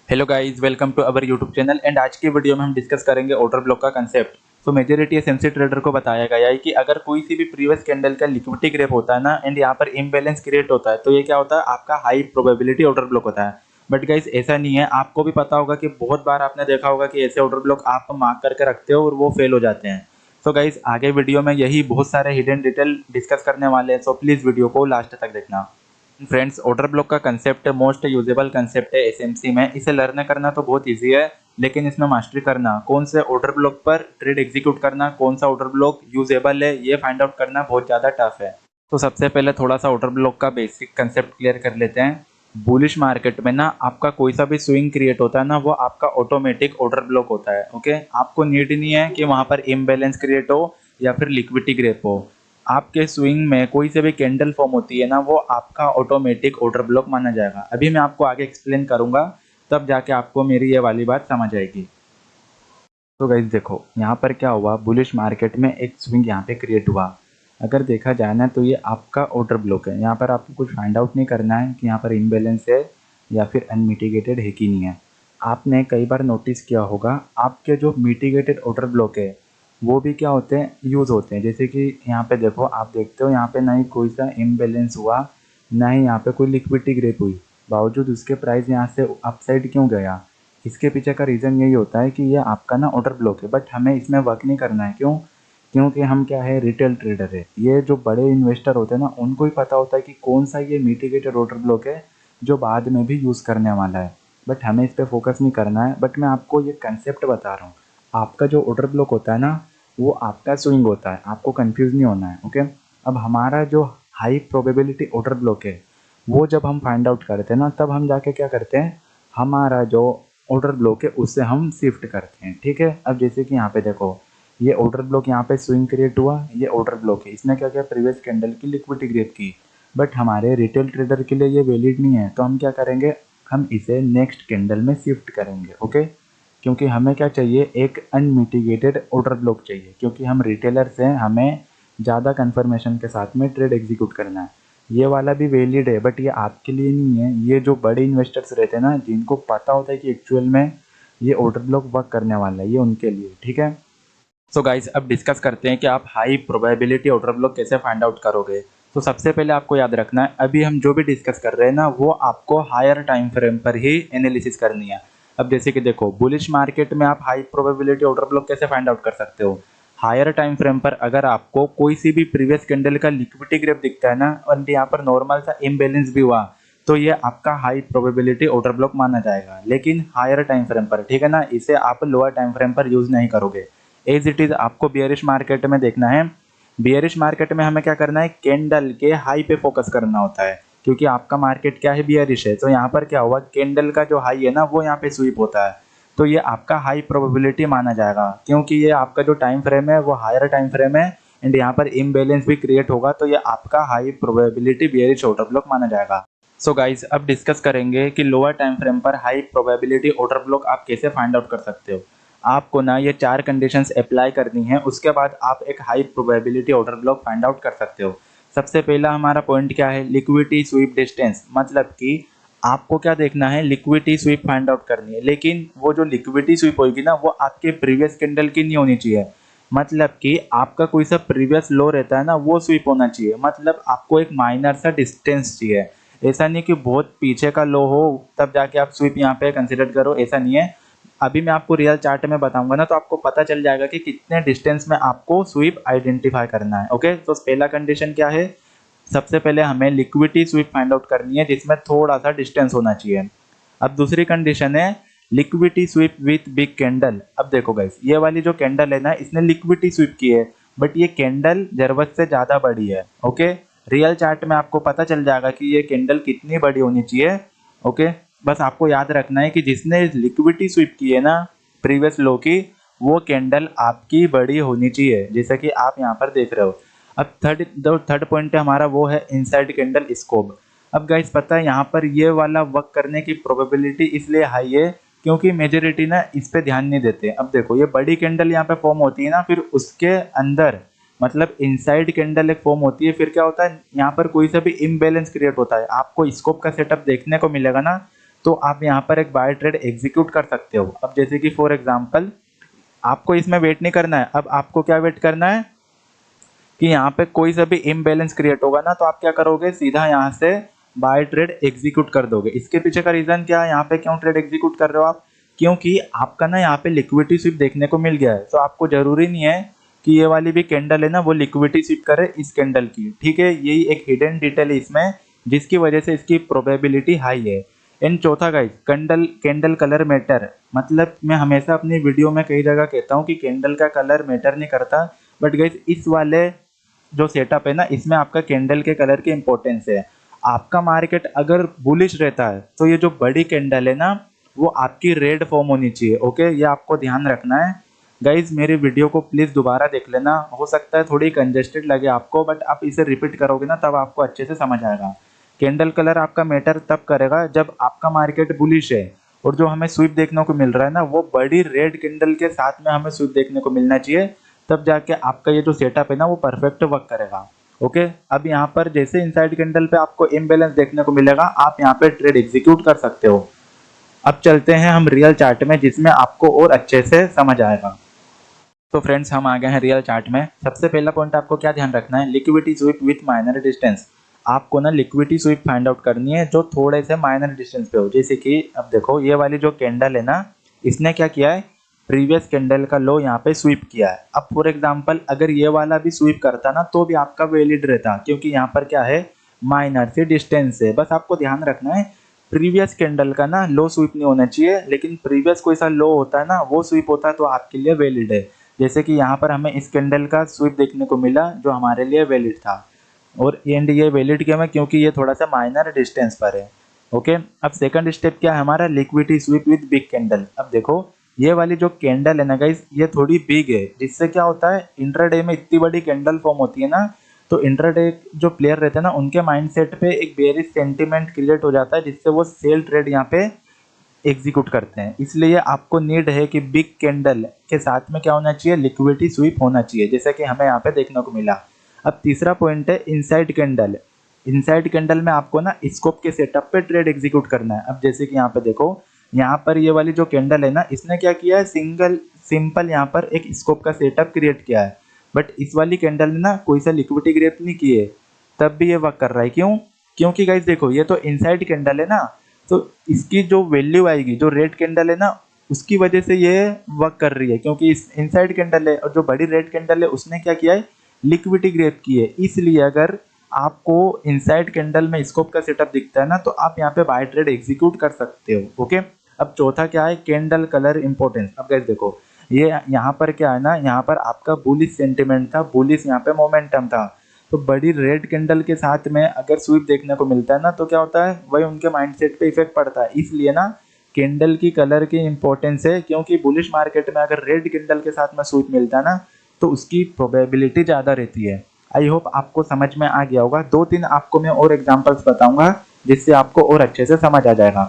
Hello guys, welcome to our YouTube channel. And आज की video में हम डिस्कस करेंगे ऑर्डर ब्लॉक का कंसेप्ट। तो मेजॉरिटी एसएमसी ट्रेडर को बताया गया है कि अगर कोई सी भी प्रीवियस कैंडल का लिक्विडिटी ग्रेप होता है ना, एंड यहाँ पर इम्बैलेंस क्रिएट होता है, तो ये क्या होता है, आपका हाई प्रोबेबिलिटी ऑर्डर ब्लॉक होता है। बट गाइस ऐसा नहीं है। आपको भी पता होगा कि बहुत बार आपने देखा होगा कि ऐसे ऑर्डर ब्लॉक आप मार्क करके रखते हो और वो फेल हो जाते हैं। तो गाइस आगे वीडियो में यही बहुत सारे हिडन डिटेल डिस्कस करने वाले हैं, सो प्लीज़ वीडियो को लास्ट तक देखना। फ्रेंड्स, ऑर्डर ब्लॉक का कंसेप्ट मोस्ट यूजेबल कंसेप्ट है एसएमसी में। इसे लर्न करना तो बहुत इजी है, लेकिन इसमें मास्टरी करना, कौन से ऑर्डर ब्लॉक पर ट्रेड एग्जीक्यूट करना, कौन सा ऑर्डर ब्लॉक यूजेबल है, ये फाइंड आउट करना बहुत ज़्यादा टफ है। तो सबसे पहले थोड़ा सा ऑर्डर ब्लॉक का बेसिक कंसेप्ट क्लियर कर लेते हैं। बुलिश मार्केट में ना आपका कोई सा भी स्विंग क्रिएट होता है ना, वो आपका ऑटोमेटिक ऑर्डर ब्लॉक होता है। ओके, आपको नीड नहीं है कि वहाँ पर इम्बैलेंस क्रिएट हो या फिर लिक्विडिटी ग्रेप हो। आपके स्विंग में कोई से भी कैंडल फॉर्म होती है ना, वो आपका ऑटोमेटिक ऑर्डर ब्लॉक माना जाएगा। अभी मैं आपको आगे एक्सप्लेन करूंगा, तब जाके आपको मेरी ये वाली बात समझ आएगी। तो गाइस देखो, यहाँ पर क्या हुआ, बुलिश मार्केट में एक स्विंग यहाँ पे क्रिएट हुआ। अगर देखा जाए ना, तो ये आपका ऑर्डर ब्लॉक है। यहाँ पर आपको कुछ फाइंड आउट नहीं करना है कि यहाँ पर इम्बैलेंस है या फिर अनमिटिगेटेड है कि नहीं है। आपने कई बार नोटिस किया होगा, आपके जो मिटिगेटेड ऑर्डर ब्लॉक है वो भी क्या होते हैं, यूज़ होते हैं। जैसे कि यहाँ पे देखो, आप देखते हो यहाँ पे ना ही कोई सा इम्बैलेंस हुआ, ना ही यहाँ पे कोई लिक्विडिटी ग्रेप हुई, बावजूद उसके प्राइस यहाँ से अपसाइड क्यों गया। इसके पीछे का रीज़न यही होता है कि ये आपका ना ऑर्डर ब्लॉक है। बट हमें इसमें वर्क नहीं करना है। क्यों? क्योंकि हम क्या है, रिटेल ट्रेडर है। ये जो बड़े इन्वेस्टर होते हैं ना, उनको ही पता होता है कि कौन सा ये मिटिगेटेड ऑर्डर ब्लॉक है जो बाद में भी यूज़ करने वाला है। बट हमें इस पर फोकस नहीं करना है। बट मैं आपको ये कंसेप्ट बता रहा हूँ। आपका जो ऑर्डर ब्लॉक होता है ना, वो आपका स्विंग होता है। आपको कंफ्यूज नहीं होना है। ओके, अब हमारा जो हाई प्रोबेबिलिटी ऑर्डर ब्लॉक है, वो जब हम फाइंड आउट करते हैं ना, तब हम जाके क्या करते हैं, हमारा जो ऑर्डर ब्लॉक है उससे हम शिफ्ट करते हैं। ठीक है, अब जैसे कि यहाँ पे देखो, ये ऑर्डर ब्लॉक यहाँ पे स्विंग क्रिएट हुआ, ये ऑर्डर ब्लॉक है। इसने क्या किया, प्रीवियस कैंडल की लिक्विडिटी क्रिएट की। बट हमारे रिटेल ट्रेडर के लिए ये वैलिड नहीं है। तो हम क्या करेंगे, हम इसे नेक्स्ट कैंडल में शिफ्ट करेंगे। ओके, क्योंकि हमें क्या चाहिए, एक अनमिटिगेटेड ऑर्डर ब्लॉक चाहिए। क्योंकि हम रिटेलर्स हैं, हमें ज़्यादा कन्फर्मेशन के साथ में ट्रेड एग्जीक्यूट करना है। ये वाला भी वैलिड है, बट ये आपके लिए नहीं है। ये जो बड़े इन्वेस्टर्स रहते हैं ना, जिनको पता होता है कि एक्चुअल में ये ऑर्डर ब्लॉक वर्क करने वाला है, ये उनके लिए। ठीक है, सो गाइस अब डिस्कस करते हैं कि आप हाई प्रोबेबिलिटी ऑर्डर ब्लॉक कैसे फाइंड आउट करोगे। तो सबसे पहले आपको याद रखना है, अभी हम जो भी डिस्कस कर रहे हैं ना, वो आपको हायर टाइम फ्रेम पर ही एनालिसिस करनी है। अब जैसे कि देखो, बुलिश मार्केट में आप हाई प्रोबेबिलिटी ऑर्डर ब्लॉक कैसे फाइंड आउट कर सकते हो। हायर टाइम फ्रेम पर अगर आपको कोई सी भी प्रीवियस कैंडल का लिक्विडिटी ग्रेप दिखता है ना, और यहाँ पर नॉर्मल सा इम्बैलेंस भी हुआ, तो ये आपका हाई प्रोबेबिलिटी ऑर्डर ब्लॉक माना जाएगा, लेकिन हायर टाइम फ्रेम पर। ठीक है ना, इसे आप लोअर टाइम फ्रेम पर यूज नहीं करोगे। एज इट इज आपको बियरिश मार्केट में देखना है। बियरिश मार्केट में हमें क्या करना है, कैंडल के हाई पे फोकस करना होता है। क्योंकि आपका मार्केट क्या है, बियरिश है। तो यहाँ पर क्या हुआ, कैंडल का जो हाई है ना, वो यहाँ पे स्वीप होता है। तो ये आपका हाई प्रोबेबिलिटी माना जाएगा, क्योंकि ये आपका जो टाइम फ्रेम है वो हायर टाइम फ्रेम है। एंड यहाँ पर इम्बैलेंस भी क्रिएट होगा, तो ये आपका high probability bearish order block माना जाएगा। सो गाइस अब डिस्कस करेंगे कि लोअर टाइम फ्रेम पर हाई प्रोबेबिलिटी ऑर्डर ब्लॉक आप कैसे फाइंड आउट कर सकते हो। आपको ना ये 4 कंडीशंस अप्लाई करनी है, उसके बाद आप एक high probability order block find out कर सकते हो। सबसे पहला हमारा पॉइंट क्या है, लिक्विडिटी स्वीप डिस्टेंस। मतलब कि आपको क्या देखना है, लिक्विडिटी स्वीप फाइंड आउट करनी है, लेकिन वो जो लिक्विडिटी स्वीप होगी ना, वो आपके प्रीवियस कैंडल की नहीं होनी चाहिए। मतलब कि आपका कोई सा प्रीवियस लो रहता है ना, वो स्वीप होना चाहिए। मतलब आपको एक माइनर सा डिस्टेंस चाहिए। ऐसा नहीं कि बहुत पीछे का लो हो तब जाके आप स्वीप यहाँ पे कंसिडर करो, ऐसा नहीं है। अभी मैं आपको रियल चार्ट में बताऊंगा ना, तो आपको पता चल जाएगा कि कितने डिस्टेंस में आपको स्वीप आइडेंटिफाई करना है। ओके, तो पहला कंडीशन क्या है, सबसे पहले हमें लिक्विडिटी स्वीप फाइंड आउट करनी है जिसमें थोड़ा सा डिस्टेंस होना चाहिए। अब दूसरी कंडीशन है liquidity SVEEP with big candle. अब देखो गाइस, ये वाली जो कैंडल है ना, इसने लिक्विडिटी स्वीप की है, बट ये कैंडल जरूरत से ज्यादा बड़ी है। ओके, रियल चार्ट में आपको पता चल जाएगा कि ये कैंडल कितनी बड़ी होनी चाहिए। ओके, बस आपको याद रखना है कि जिसने लिक्विडिटी स्वीप की है ना प्रीवियस लो की, वो कैंडल आपकी बड़ी होनी चाहिए, जैसे कि आप यहाँ पर देख रहे हो। अब थर्ड पॉइंट है हमारा, वो है इनसाइड कैंडल स्कोप। अब गाइस पता है, यहाँ पर ये वाला वर्क करने की प्रोबेबिलिटी इसलिए हाई है क्योंकि मेजोरिटी ना इस पे ध्यान नहीं देते। अब देखो, ये बड़ी कैंडल यहाँ पे फॉर्म होती है ना, फिर उसके अंदर मतलब इनसाइड कैंडल एक फॉर्म होती है। फिर क्या होता है, यहाँ पर कोई सा भी इम्बैलेंस क्रिएट होता है। आपको स्कोप का सेटअप देखने को मिलेगा ना, तो आप यहाँ पर एक बाय ट्रेड एग्जीक्यूट कर सकते हो। अब जैसे कि फॉर एग्जांपल आपको इसमें वेट नहीं करना है, अब आपको क्या वेट करना है कि यहाँ पे कोई सा भी इम्बैलेंस क्रिएट होगा ना, तो आप क्या करोगे, सीधा यहाँ से बाय ट्रेड एग्जीक्यूट कर दोगे। इसके पीछे का रीजन क्या है, यहाँ पे क्यों ट्रेड एग्जीक्यूट कर रहे हो आप, क्योंकि आपका ना यहाँ पे लिक्विडिटी स्वीप देखने को मिल गया है। तो आपको जरूरी नहीं है कि ये वाली भी कैंडल है ना वो लिक्विडिटी स्वीप करे इस कैंडल की, ठीक है। यही एक हिडन डिटेल है इसमें जिसकी वजह से इसकी प्रोबेबिलिटी हाई है। एंड चौथा गाइस, कैंडल कलर मैटर, मतलब मैं हमेशा अपनी वीडियो में कई जगह कहता हूँ कि कैंडल का कलर मैटर नहीं करता, बट गाइस इस वाले जो सेटअप है ना इसमें आपका कैंडल के कलर की इंपॉर्टेंस है। आपका मार्केट अगर बुलिश रहता है तो ये जो बड़ी कैंडल है ना वो आपकी रेड फॉर्म होनी चाहिए, ओके, ये आपको ध्यान रखना है। गाइज मेरी वीडियो को प्लीज़ दोबारा देख लेना, हो सकता है थोड़ी कंजेस्टेड लगे आपको, बट आप इसे रिपीट करोगे ना तब आपको अच्छे से समझ आएगा। कैंडल कलर आपका मैटर तब करेगा जब आपका मार्केट बुलिश है और जो हमें स्वीप देखने को मिल रहा है ना वो बड़ी रेड कैंडल के साथ में हमें स्वीप देखने को मिलना चाहिए, तब जाके आपका ये जो सेटअप है ना वो परफेक्ट वर्क करेगा, ओके। अब यहाँ पर जैसे इनसाइड कैंडल पे आपको इम्बैलेंस देखने को मिलेगा, आप यहाँ पे ट्रेड एग्जीक्यूट कर सकते हो। अब चलते हैं हम रियल चार्ट में जिसमें आपको और अच्छे से समझ आएगा। तो फ्रेंड्स हम आ गए हैं रियल चार्ट में। सबसे पहला पॉइंट आपको क्या ध्यान रखना है, liquidity SVEEP with minor distance. आपको ना लिक्विडिटी स्वीप फाइंड आउट करनी है जो थोड़े से माइनर डिस्टेंस पे हो। जैसे कि अब देखो ये वाली जो कैंडल है ना इसने क्या किया है, प्रीवियस कैंडल का लो यहाँ पे स्वीप किया है। अब फॉर एग्जांपल अगर ये वाला भी स्वीप करता ना तो भी आपका वैलिड रहता, क्योंकि यहाँ पर क्या है, माइनर से डिस्टेंस है। बस आपको ध्यान रखना है प्रीवियस कैंडल का ना लो स्वीप नहीं होना चाहिए, लेकिन प्रीवियस कोई सा लो होता है ना वो स्वीप होता है तो आपके लिए वैलिड है। जैसे कि यहाँ पर हमें इस कैंडल का स्वीप देखने को मिला जो हमारे लिए वैलिड था, और एंड ये वैलिड क्यों है, क्योंकि ये थोड़ा सा माइनर डिस्टेंस पर है, ओके। अब सेकंड स्टेप क्या है हमारा, liquidity SVEEP with big candle. अब देखो ये वाली जो कैंडल है ना गाइस ये थोड़ी बिग है, जिससे क्या होता है इंट्राडे में इतनी बड़ी कैंडल फॉर्म होती है ना, तो इंट्राडे जो प्लेयर रहते हैं ना उनके माइंडसेट पे एक बेरिश सेंटीमेंट क्रिएट हो जाता है, जिससे वो सेल ट्रेड यहाँ पे एग्जीक्यूट करते हैं। इसलिए आपको नीड है कि बिग कैंडल के साथ में क्या होना चाहिए, लिक्विडिटी स्वीप होना चाहिए, जैसे कि हमें यहाँ पे देखने को मिला। अब तीसरा पॉइंट है इनसाइड कैंडल। इनसाइड कैंडल में आपको ना स्कोप के सेटअप पे ट्रेड एग्जीक्यूट करना है। अब जैसे कि यहाँ पे देखो, यहाँ पर ये वाली जो कैंडल है ना इसने क्या किया है, सिंपल यहाँ पर एक स्कोप का सेटअप क्रिएट किया है, बट इस वाली कैंडल ने ना कोई सा लिक्विडिटी क्रिएट नहीं की है, तब भी ये वर्क कर रहा है। क्यों, क्योंकि गाइस देखो ये तो इनसाइड कैंडल है ना, तो इसकी जो वैल्यू आएगी जो रेड कैंडल है ना उसकी वजह से ये वर्क कर रही है, क्योंकि इस इनसाइड कैंडल है और जो बड़ी रेड कैंडल है उसने क्या किया है, लिक्विडिटी ग्रैब की है। इसलिए अगर आपको इनसाइड कैंडल में स्कोप का सेटअप दिखता है ना तो आप यहाँ पे बाय ट्रेड एग्जीक्यूट कर सकते हो, ओके। अब चौथा क्या है, कैंडल कलर इंपॉर्टेंस। अब गाइस देखो ये यहाँ पर क्या है ना, यहाँ पर आपका बुलिश सेंटिमेंट था, बुलिश यहाँ पे मोमेंटम था, तो बड़ी रेड कैंडल के साथ में अगर स्वीप देखने को मिलता है ना तो क्या होता है, वही उनके माइंडसेट पे इफेक्ट पड़ता है। इसलिए ना कैंडल की कलर की इंपॉर्टेंस है, क्योंकि बुलिश मार्केट में अगर रेड कैंडल के साथ में स्वीप मिलता है ना तो उसकी प्रोबेबिलिटी ज़्यादा रहती है। आई होप आपको समझ में आ गया होगा। 2-3 आपको मैं और एग्जांपल्स बताऊंगा जिससे आपको और अच्छे से समझ आ जाएगा।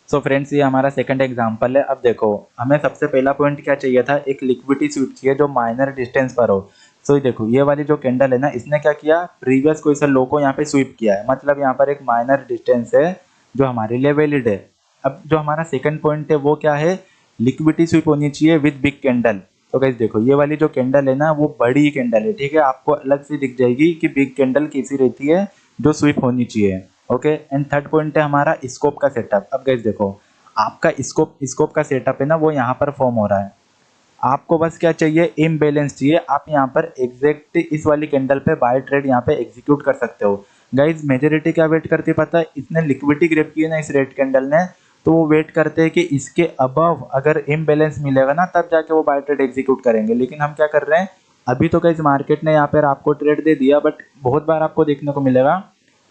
सो फ्रेंड्स ये हमारा सेकंड एग्जांपल है। अब देखो हमें सबसे पहला पॉइंट क्या चाहिए था, एक लिक्विडिटी स्वीप चाहिए जो माइनर डिस्टेंस पर हो। सो देखो ये वाली जो कैंडल है ना इसने क्या किया, प्रीवियस कोई सा लो को यहाँ पे स्वीप किया है, मतलब यहाँ पर एक माइनर डिस्टेंस है जो हमारे लिए वैलिड है। अब जो हमारा सेकंड पॉइंट है वो क्या है, लिक्विडिटी स्वीप होनी चाहिए विद बिग कैंडल। तो गाइस देखो ये वाली जो कैंडल है ना वो बड़ी कैंडल है, ठीक है, आपको अलग से दिख जाएगी कि बिग कैंडल कैसी रहती है जो स्वीप होनी चाहिए, ओके। एंड थर्ड पॉइंट है हमारा स्कोप का सेटअप। अब गाइस देखो आपका स्कोप का सेटअप है ना वो यहाँ पर फॉर्म हो रहा है, आपको बस क्या चाहिए, इम्बैलेंस चाहिए। आप यहाँ पर एग्जैक्ट इस वाली कैंडल पे बाय ट्रेड यहाँ पे एग्जीक्यूट कर सकते हो। गाइज मेजोरिटी क्या वेट करती है पता है, इसने लिक्विडिटी ग्रैब की है ना इस रेड कैंडल ने, तो वो वेट करते हैं कि इसके अबव अगर इम्बैलेंस मिलेगा ना तब जाके वो बाय ट्रेड एग्जीक्यूट करेंगे। लेकिन हम क्या कर रहे हैं, अभी तो गाइज मार्केट ने यहाँ पर आपको ट्रेड दे दिया, बट बहुत बार आपको देखने को मिलेगा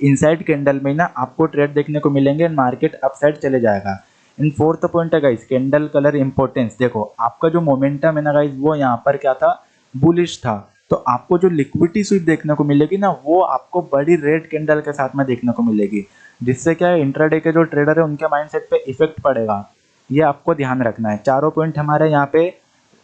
इनसाइड कैंडल में ना आपको ट्रेड देखने को मिलेंगे एंड मार्केट अपसाइड चले जाएगा। एंड फोर्थ पॉइंट है गाइस कैंडल कलर इंपॉर्टेंस। देखो आपका जो मोमेंटम है ना गाइस वो यहाँ पर क्या था, बुलिश था, तो आपको जो लिक्विडिटी स्वीप देखने को मिलेगी ना वो आपको बड़ी रेड कैंडल के साथ में देखने को मिलेगी, जिससे क्या है इंट्राडे के जो ट्रेडर है उनके माइंडसेट पे इफेक्ट पड़ेगा। ये आपको ध्यान रखना है। चारों पॉइंट हमारे यहाँ पे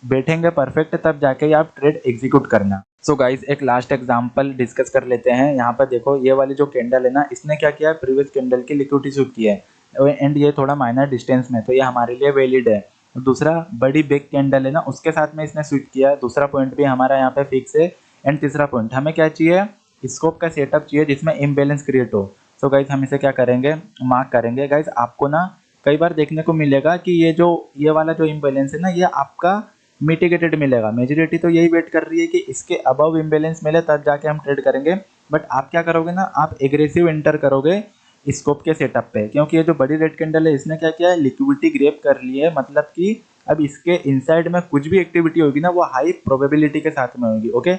बैठेंगे परफेक्ट, तब जाके आप ट्रेड एग्जीक्यूट करना। सो गाइस एक लास्ट एग्जांपल डिस्कस कर लेते हैं। यहाँ पर देखो ये वाली जो कैंडल है ना इसने क्या किया है, प्रीवियस कैंडल की लिक्विडिटी स्वीप की है। एंड ये थोड़ा माइनर डिस्टेंस में, तो ये हमारे लिए वैलिड है। दूसरा बड़ी बिग कैंडल है ना, उसके साथ में इसने स्वीप किया, दूसरा पॉइंट भी हमारा यहाँ पे फिक्स है। एंड तीसरा पॉइंट हमें क्या चाहिए, स्कोप का सेटअप चाहिए जिसमें इम्बैलेंस क्रिएट हो। तो गाइज हम इसे क्या करेंगे, मार्क करेंगे। गाइज आपको ना कई बार देखने को मिलेगा कि ये वाला जो इम्बैलेंस है ना, ये आपका मिटिगेटेड मिलेगा। मेजोरिटी तो यही वेट कर रही है कि इसके अबव इम्बैलेंस मिले तब जाके हम ट्रेड करेंगे। बट आप क्या करोगे ना, आप एग्रेसिव एंटर करोगे स्कोप के सेटअप पे, क्योंकि ये जो बड़ी रेड कैंडल है इसने क्या किया है, लिक्विडिटी ग्रैब कर ली है। मतलब कि अब इसके इनसाइड में कुछ भी एक्टिविटी होगी ना, वो हाई प्रोबेबिलिटी के साथ में होगी। ओके।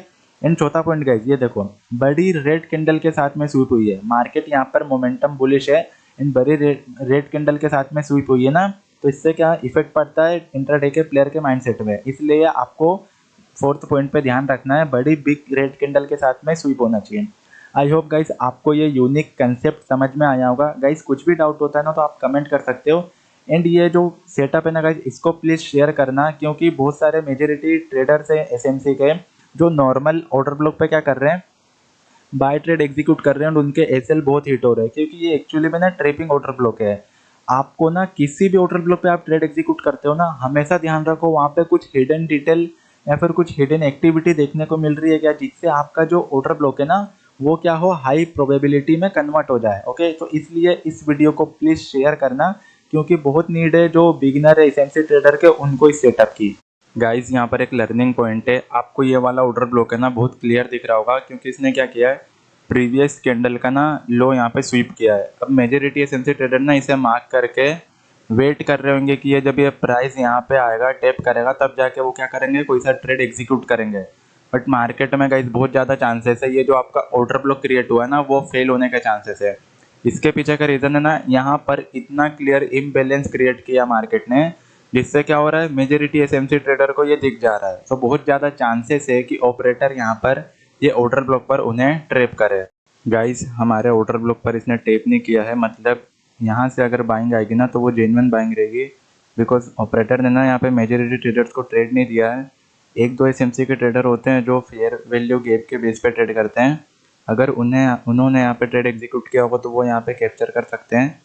एंड चौथा पॉइंट गाइस, ये देखो बड़ी रेड कैंडल के साथ में स्वीप हुई है, मार्केट यहाँ पर मोमेंटम बुलिश है। इन बड़ी रेड कैंडल के साथ में स्वीप हुई है ना, तो इससे क्या इफेक्ट पड़ता है इंट्राडे के प्लेयर के माइंडसेट में। इसलिए आपको फोर्थ पॉइंट पे ध्यान रखना है, बड़ी बिग रेड कैंडल के साथ में स्वीप होना चाहिए। आई होप गाइस आपको ये यूनिक कंसेप्ट समझ में आया होगा। गाइस कुछ भी डाउट होता है ना तो आप कमेंट कर सकते हो। एंड ये जो सेटअप है ना गाइस, इसको प्लीज़ शेयर करना, क्योंकि बहुत सारे मेजोरिटी ट्रेडर्स हैं एसएमसी के जो नॉर्मल ऑर्डर ब्लॉक पे क्या कर रहे हैं, बाय ट्रेड एग्जीक्यूट कर रहे हैं और उनके एसएल बहुत हिट हो रहे हैं, क्योंकि ये एक्चुअली में ना ट्रेपिंग ऑर्डर ब्लॉक है। आपको ना किसी भी ऑर्डर ब्लॉक पे आप ट्रेड एग्जीक्यूट करते हो ना, हमेशा ध्यान रखो वहाँ पे कुछ हिडन डिटेल या फिर कुछ हिडन एक्टिविटी देखने को मिल रही है क्या, जिससे आपका जो ऑर्डर ब्लॉक है ना वो क्या हो, हाई प्रोबेबिलिटी में कन्वर्ट हो जाए। ओके, तो इसलिए इस वीडियो को प्लीज़ शेयर करना, क्योंकि बहुत नीड है जो बिगिनर है एसएमसी ट्रेडर के, उनको इस सेटअप की। गाइस यहाँ पर एक लर्निंग पॉइंट है, आपको ये वाला ऑर्डर ब्लॉक है ना बहुत क्लियर दिख रहा होगा, क्योंकि इसने क्या किया है, प्रीवियस कैंडल का ना लो यहाँ पे स्वीप किया है। अब मेजोरिटी एसएमसी ट्रेडर ना इसे मार्क करके वेट कर रहे होंगे कि ये जब ये प्राइस यहाँ पे आएगा, टैप करेगा, तब जाके वो क्या करेंगे, कोई सा ट्रेड एग्जीक्यूट करेंगे। बट मार्केट में गाइस बहुत ज़्यादा चांसेस है ये जो आपका ऑर्डर ब्लॉक क्रिएट हुआ है ना, वो फेल होने के चांसेस है। इसके पीछे का रीज़न है ना, यहाँ पर इतना क्लियर इम्बैलेंस क्रिएट किया मार्केट ने, जिससे क्या हो रहा है, मेजोरिटी एसएमसी ट्रेडर को ये दिख जा रहा है। तो बहुत ज़्यादा चांसेस है कि ऑपरेटर यहाँ पर ये ऑर्डर ब्लॉक पर उन्हें ट्रैप करे। गाइस हमारे ऑर्डर ब्लॉक पर इसने टैप नहीं किया है, मतलब यहाँ से अगर बाइंग आएगी ना तो वो जेन्युइन बाइंग रहेगी, बिकॉज ऑपरेटर ने ना यहाँ पे मेजोरिटी ट्रेडर्स को ट्रेड नहीं दिया है। एक दो एसएमसी के ट्रेडर होते हैं जो फेयर वैल्यू गैप के बेस पे ट्रेड करते हैं, अगर उन्होंने यहाँ पे ट्रेड एग्जीक्यूट किया होगा तो वो यहाँ पे कैप्चर कर सकते हैं।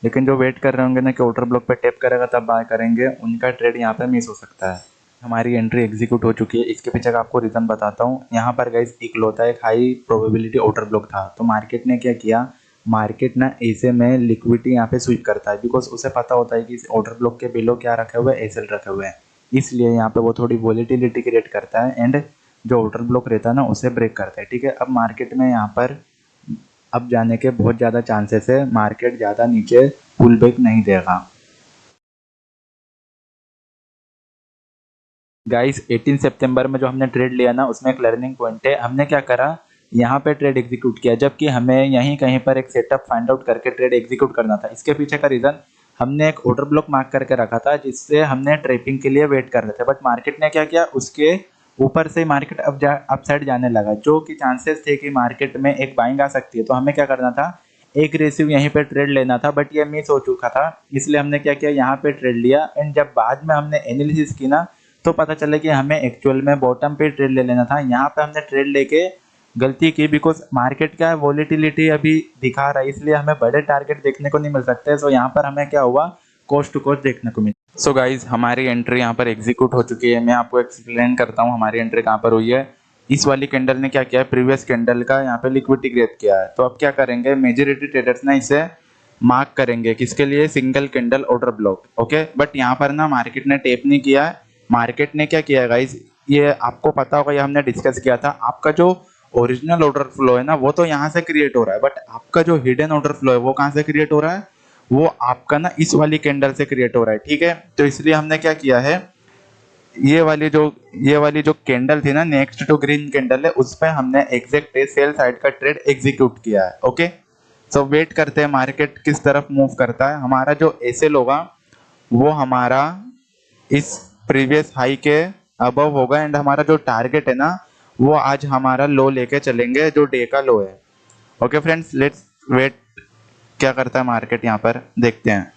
लेकिन जो वेट कर रहे होंगे ना कि ऑर्डर ब्लॉक पे टैप करेगा तब बाय करेंगे, उनका ट्रेड यहाँ पे मिस हो सकता है। हमारी एंट्री एग्जीक्यूट हो चुकी है, इसके पीछे का आपको रीज़न बताता हूँ। यहाँ पर गाइस एक लोता एक हाई प्रोबेबिलिटी ऑर्डर ब्लॉक था, तो मार्केट ने क्या किया, मार्केट ना ऐसे में लिक्विडिटी यहाँ पे स्वीप करता है, बिकॉज उसे पता होता है कि इस ऑर्डर ब्लॉक के बिलो क्या रखे हुए हैं, एसएल रखे हुए हैं, इसलिए यहाँ पे वो थोड़ी वॉलेटिलिटी क्रिएट करता है एंड जो ऑर्डर ब्लॉक रहता है ना उसे ब्रेक करता है। ठीक है, अब मार्केट में यहाँ पर अब जाने के बहुत ज़्यादा चांसेस है, मार्केट ज़्यादा नीचे पुल बैक नहीं देगा। गाइस 18 सितंबर में जो हमने ट्रेड लिया ना, उसमें एक लर्निंग पॉइंट है। हमने क्या करा, यहाँ पे ट्रेड एग्जीक्यूट किया, जबकि हमें यहीं कहीं पर एक सेटअप फाइंड आउट करके ट्रेड एग्जीक्यूट करना था। इसके पीछे का रीज़न, हमने एक ऑर्डर ब्लॉक मार्क करके रखा था जिससे हमने ट्रेपिंग के लिए वेट कर रहे थे, बट मार्केट ने क्या किया, उसके ऊपर से मार्केट अप साइड जाने लगा, जो कि चांसेस थे कि मार्केट में एक बाइंग आ सकती है। तो हमें क्या करना था, एग्रेसिव यहीं पे ट्रेड लेना था, बट ये मिस हो चुका था, इसलिए हमने क्या किया, यहाँ पे ट्रेड लिया। एंड जब बाद में हमने एनालिसिस की ना, तो पता चला कि हमें एक्चुअल में बॉटम पे ट्रेड ले लेना था। यहाँ पे हमने ट्रेड लेके गलती की, बिकॉज मार्केट क्या है, वॉलेटिलिटी अभी दिखा रहा है, इसलिए हमें बड़े टारगेट देखने को नहीं मिल सकते। सो यहाँ पर हमें क्या हुआ, कोस्ट टू कोस्ट देखने को मिला। सो गाइज हमारी एंट्री यहाँ पर एग्जीक्यूट हो चुकी है। मैं आपको एक्सप्लेन करता हूँ हमारी एंट्री कहाँ पर हुई है। इस वाली कैंडल ने क्या किया है, प्रीवियस कैंडल का यहाँ पे लिक्विडिटी ग्रैब किया है। तो अब क्या करेंगे, मेजोरिटी ट्रेडर्स ना इसे मार्क करेंगे, किसके लिए, single candle order block. Okay, but यहाँ पर ना मार्केट ने टेप नहीं किया है। मार्केट ने क्या किया गाइज, ये आपको पता होगा, ये हमने डिस्कस किया था। आपका जो ओरिजिनल ऑर्डर फ्लो है ना, वो तो यहाँ से क्रिएट हो रहा है, बट आपका जो हिडन ऑर्डर फ्लो है वो कहाँ से क्रिएट हो रहा है, वो आपका ना इस वाली कैंडल से क्रिएट हो रहा है। ठीक है, तो इसलिए हमने क्या किया है, ये वाली जो कैंडल थी ना, नेक्स्ट टू ग्रीन कैंडल है, उस पे हमने एग्जैक्ट सेल साइड का ट्रेड एग्जीक्यूट किया है। ओके, सो वेट करते हैं मार्केट किस तरफ मूव करता है। हमारा जो एसएल होगा वो हमारा इस प्रीवियस हाई के अबव होगा, एंड हमारा जो टारगेट है ना, वो आज हमारा लो लेके चलेंगे जो डे का लो है। ओके फ्रेंड्स, लेट्स वेट, क्या करता है मार्केट यहाँ पर देखते हैं।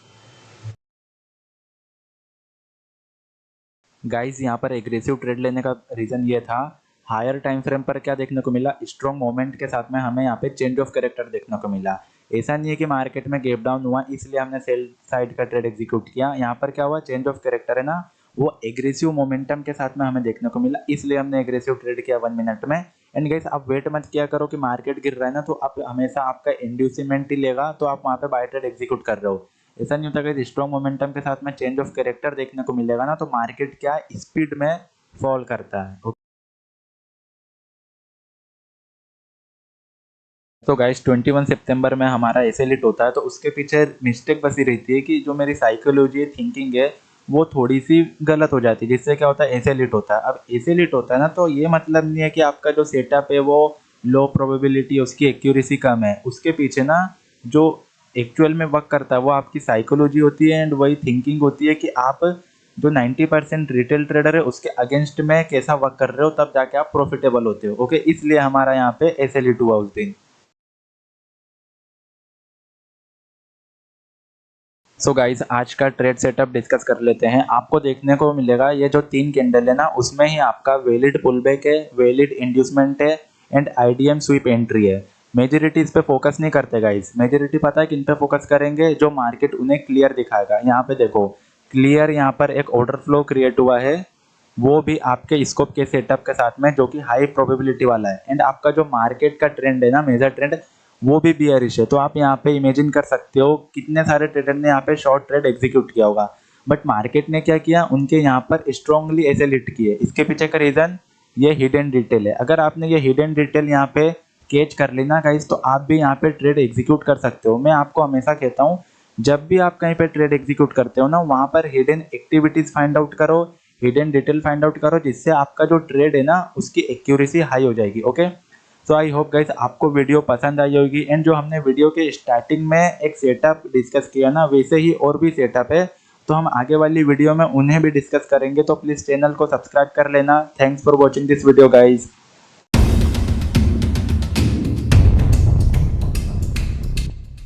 गाइस यहाँ पर एग्रेसिव ट्रेड लेने का रीज़न ये था, हायर टाइम फ्रेम पर क्या देखने को मिला, स्ट्रॉन्ग मोमेंट के साथ में हमें यहाँ पे चेंज ऑफ कैरेक्टर देखने को मिला। ऐसा नहीं है कि मार्केट में गैप डाउन हुआ इसलिए हमने सेल साइड का ट्रेड एग्जीक्यूट किया। यहाँ पर क्या हुआ, चेंज ऑफ कैरेक्टर है ना, वो एग्रेसिव मोमेंटम के साथ में हमें देखने को मिला, इसलिए हमने एग्रेसिव ट्रेड किया 1 मिनट में। एंड गाइस आप वेट मत किया करो कि मार्केट गिर रहा है ना तो आप हमेशा आपका इंड्यूसमेंट ही लेगा तो आप वहाँ पे बाय ट्रेड एग्जीक्यूट कर रहे हो। ऐसा नहीं होता कि स्ट्रॉन्ग मोमेंटम के साथ में चेंज ऑफ कैरेक्टर देखने को मिलेगा ना तो मार्केट क्या स्पीड में फॉल करता है। तो गाइस 21 सितंबर में हमारा ऐसे लिट होता है तो उसके पीछे मिस्टेक बस ही रहती है कि जो मेरी साइकोलॉजी है, थिंकिंग है, वो थोड़ी सी गलत हो जाती है, जिससे क्या होता है ऐसे लिट होता है। अब ऐसे लिट होता है ना तो ये मतलब नहीं है कि आपका जो सेटअप है वो लो प्रोबेबिलिटी, उसकी एक्यूरेसी कम है। उसके पीछे ना जो एक्चुअल में वर्क करता है वो आपकी साइकोलॉजी होती है एंड वही थिंकिंग होती है कि आप जो 90% रिटेल ट्रेडर है उसके अगेंस्ट में कैसा वर्क कर रहे हो, तब जाके आप प्रॉफिटेबल होते हो। ओके, इसलिए हमारा यहाँ पे ऐसे लिट हुआ उस दिन। सो गाइस आज का ट्रेड सेटअप डिस्कस कर लेते हैं। आपको देखने को मिलेगा ये जो 3 कैंडल है ना उसमें ही आपका वैलिड पुलबैक है, वैलिड इंड्यूसमेंट है एंड आईडीएम स्वीप एंट्री है। मेजोरिटी इस पे फोकस नहीं करते गाइस, मेजोरिटी पता है किन पे फोकस करेंगे, जो मार्केट उन्हें क्लियर दिखाएगा। यहाँ पे देखो क्लियर, यहाँ पर एक ऑर्डर फ्लो क्रिएट हुआ है, वो भी आपके स्कोप के सेटअप के साथ में जो कि हाई प्रोबेबिलिटी वाला है। एंड आपका जो मार्केट का ट्रेंड है ना, मेजर ट्रेंड, वो भी बियरिश है। तो आप यहाँ पे इमेजिन कर सकते हो कितने सारे ट्रेडर ने यहाँ पे शॉर्ट ट्रेड एग्जीक्यूट किया होगा, बट मार्केट ने क्या किया, उनके यहाँ पर स्ट्रांगली ऐसे लिट किए। इसके पीछे का रीजन ये हिडन डिटेल है। अगर आपने ये हिडन डिटेल यहाँ पे कैच कर लेना गाइस तो आप भी यहाँ पे ट्रेड एग्जीक्यूट कर सकते हो। मैं आपको हमेशा कहता हूँ जब भी आप कहीं पे ट्रेड एग्जीक्यूट करते हो ना वहाँ पर हिडन एक्टिविटीज फाइंड आउट करो, हिडन डिटेल फाइंड आउट करो, जिससे आपका जो ट्रेड है ना उसकी एक्यूरेसी हाई हो जाएगी। Okay, so I hope guys आपको वीडियो पसंद आई होगी। एंड जो हमने वीडियो के स्टार्टिंग में एक सेटअप डिस्कस किया ना वैसे ही और भी सेटअप है, तो हम आगे वाली वीडियो में उन्हें भी डिस्कस करेंगे। तो प्लीज़ चैनल को सब्सक्राइब कर लेना। Thanks for watching this video guys.